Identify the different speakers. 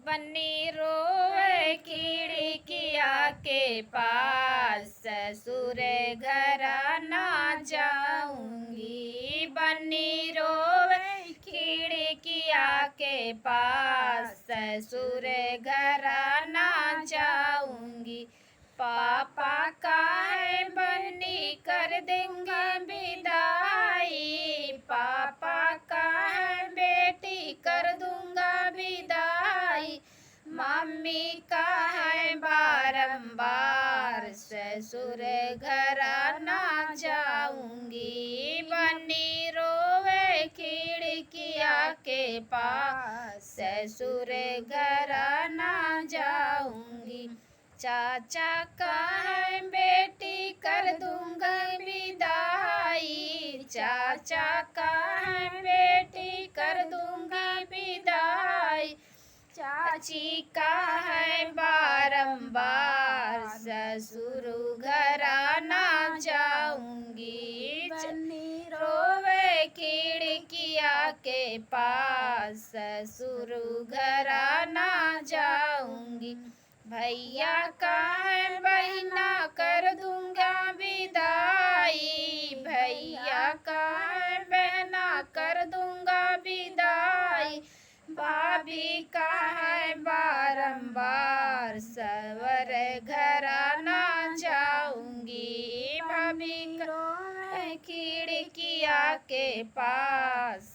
Speaker 1: बन्नी रोवे खिड़किया के पास, ससुर घर ना जाऊंगी। बन्नी रोवे खिड़किया के पास, ससुर घर ना जाऊंगी। पापा का है बन्नी कर देंगे विदाई, पापा का है बेटी कर दूंगा विदाई। मम्मी का है बारंबार, ससुर घर ना जाऊंगी। बन्नी रोवे खिड़किया के पास, ससुर घर ना जाऊंगी। चाचा का है बेटी कर दूंगा विदाई, चाचा का है बेटी कर दूंगा विदाई। चाची का है बारंबार, ससुर घर ना जाऊंगी। बन्नी रोवे खिड़किया के पास, ससुर घर ना जाऊंगी। भैया का है बहिना कर दूंगा विदाई, भैया का है बहना कर दूंगा विदाई। भाभी का है बारंबार, सवर घर ना जाऊंगी। भाभी रोवे खिड़किया के पास।